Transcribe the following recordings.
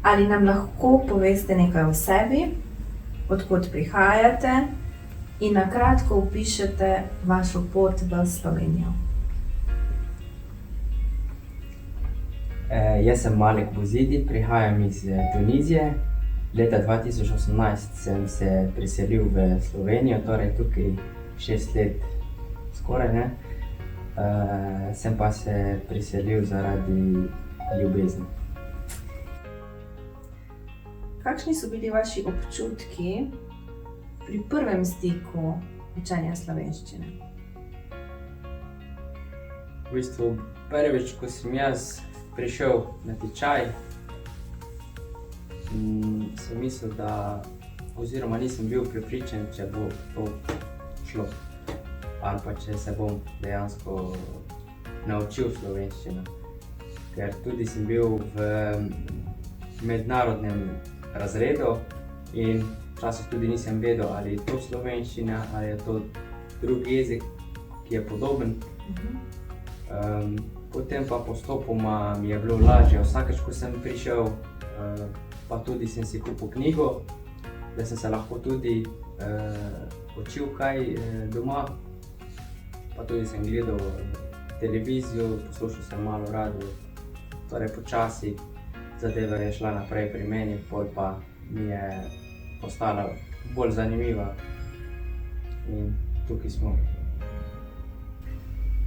Ali nam lahko poveste nekaj o sebi, od kod prihajate in na kratko opišete vašo pot v Slovenijo? Jaz sem Malik Buzidi, prihajam iz Tunizije. Leta 2018 sem se priselil v Slovenijo, torej tukaj 6 let skoraj, ne. Sem pa se priselil zaradi ljubezni. Kakšni so bili vaši občutki pri prvem stiku učenja slovenščine? V bistvu prvič, ko sem jaz prišel na tečaj, sem mislil, da oziroma nisem bil prepričan, če bo to šlo ali pa če se bom dejansko naučil slovenščino. Ker tudi sem bil v mednarodnem razredu in včasih tudi nisem vedel, ali je to slovenščina ali je to drugi jezik, ki je podoben. Potem pa postopoma mi je bilo lažje, vsakeč, ko sem prišel, pa tudi sem si kupil knjigo, da sem se lahko tudi učil kaj doma. Pa tudi sem gledal televizijo, poslušal sem malo radio. Torej počasi zadeva je šla naprej pri meni, pol pa mi je postala bolj zanimiva in tukaj smo.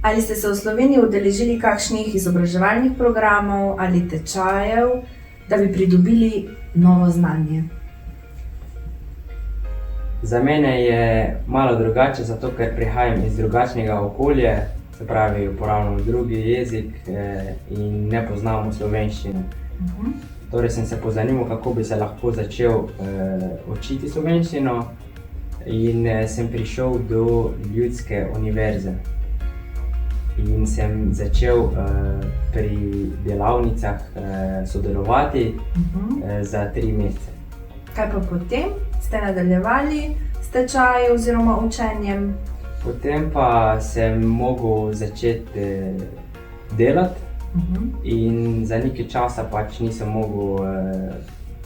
Ali ste se v Sloveniji udeležili kakšnih izobraževalnih programov ali tečajev, da bi pridobili novo znanje? Za mene je malo drugače, zato ker prihajam iz drugačnega okolja, se pravi, uporabljamo drugi jezik in ne poznamo slovenščine. Torej sem se pozanimal, kako bi se lahko začel učiti slovenščino in sem prišel do Ljudske univerze. In sem začel pri delavnicah sodelovati za 3 mesece. Kaj pa potem? Ste nadaljevali s tečaji oziroma učenjem? Potem pa sem mogel začeti delati in za nekaj časa pač nisem mogel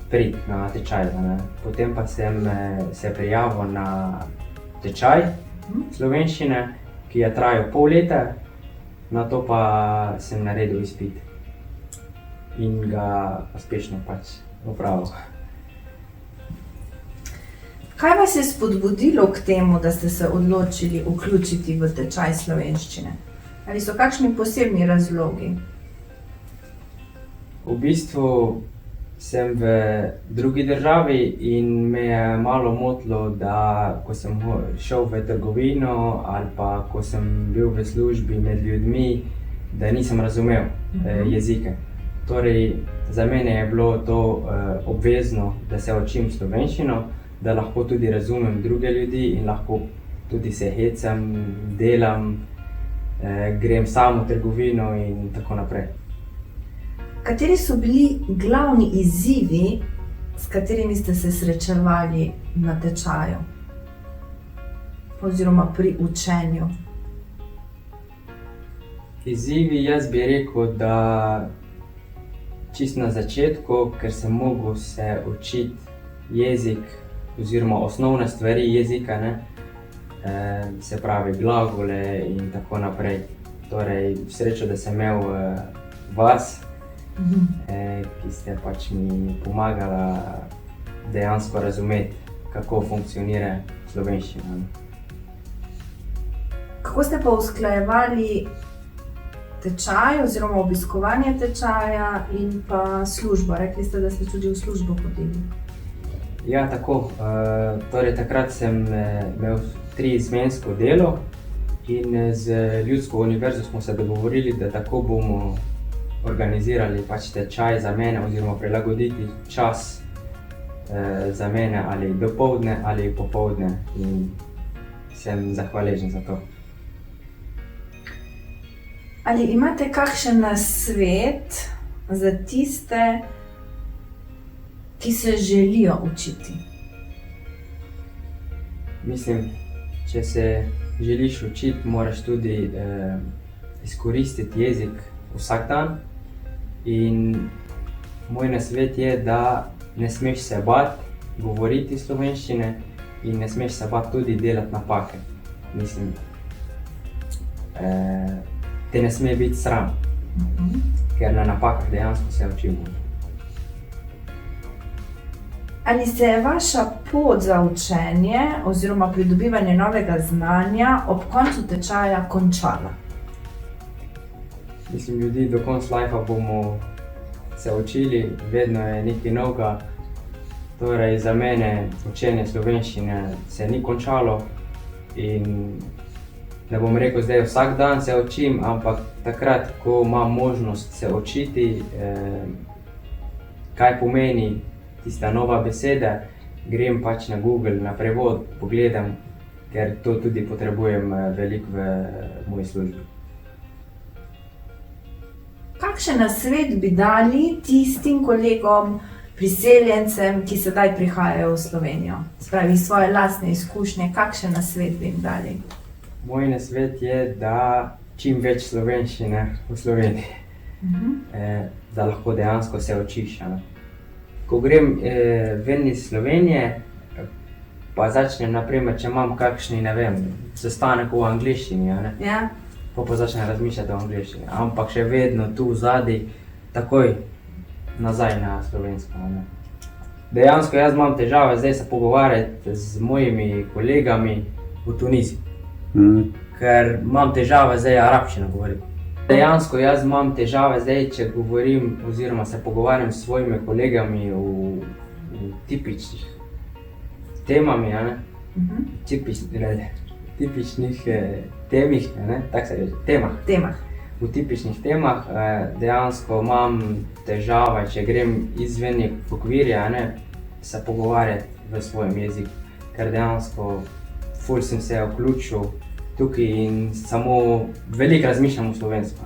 priti na tečaj. Potem pa sem se prijavil na tečaj slovenščine, ki je trajal pol leta, nato pa sem naredil izpit in ga uspešno pač opravil. Kaj vas je spodbudilo k temu, da ste se odločili vključiti v tečaj slovenščine? Ali so kakšni posebni razlogi? V bistvu sem v drugi državi in me je malo motilo, da ko sem šel v trgovino ali pa ko sem bil v službi med ljudmi, da nisem razumel jezike. Torej, za mene je bilo to obvezno, da se učim slovenščino, da lahko tudi razumem druge ljudi in lahko tudi se hecam, delam, grem sam v trgovino in tako naprej. Kateri so bili glavni izzivi, s katerimi ste se srečevali na tečaju oziroma pri učenju? Izzivi, jaz bi rekel, da čisto na začetku, ker sem mogel se učiti jezik oziroma osnovne stvari jezika, se pravi glagole in tako naprej. Torej, srečo, da sem imel vas, ki ste pač mi pomagala dejansko razumeti, kako funkcionira slovenščina. Kako ste pa usklajevali tečaj oziroma obiskovanje tečaja in pa službo? Rekli ste, da ste tudi v službo hodili. Ja, tako. Torej, takrat sem imel 3-izmensko delo in z Ljudsko univerzo smo se dogovorili, da tako bomo organizirali pač tečaj za mene oziroma prilagoditi čas za mene ali dopoldne ali popoldne in sem zahvaležen za to. Ali imate kakšen nasvet za tiste, ki se želijo učiti? Mislim, če se želiš učiti, moraš tudi izkoristiti jezik vsak dan in Moj nasvet je, da ne smeš se bati govoriti slovenščine in ne smeš se bati tudi delati napake. Mislim, te ne sme biti sram, ker na napakah dejansko se učimo. Ali se je vaša pot za učenje oziroma pridobivanje novega znanja ob koncu tečaja končala? Mislim, ljudi do konca lajfa bomo se učili, vedno je nekaj novega. Torej, za mene učenje slovenščine se ni končalo in ne bom rekel, zdaj vsak dan se učim, ampak takrat, ko imam možnost se učiti, kaj pomeni tista nova beseda, grem pač na Google, na prevod, pogledam, ker to tudi potrebujem veliko v moji službi. Kakšen nasvet bi dali tistim kolegom, priseljencem, ki sedaj prihajajo v Slovenijo? Spravi svoje lastne izkušnje, kakšen nasvet bi jim dali? Moj nasvet je, da čim več slovenščine v Sloveniji, da lahko dejansko se učiš. Ko grem ven iz Slovenije, pa začnem, naprimer, če imam kakšni, ne vem, sestanek v angleščini, Ja? pa začnem razmišljati o angleščini, ampak še vedno tu zadaj, takoj nazaj na slovensko. Dejansko jaz imam težave zdaj se pogovarjati z mojimi kolegami v Tuniziji, ker imam težave zdaj arabščino govoriti. Dejansko jaz imam težave zdaj, če govorim oziroma se pogovarjam s svojimi kolegami v tipičnih temami, tipičnih temih, tako se reče, temah. V tipičnih temah dejansko imam težave, če grem izven okvirja, se pogovarjati v svojem jeziku, ker dejansko ful sem se vključil tukaj in samo veliko razmišljam v slovensko.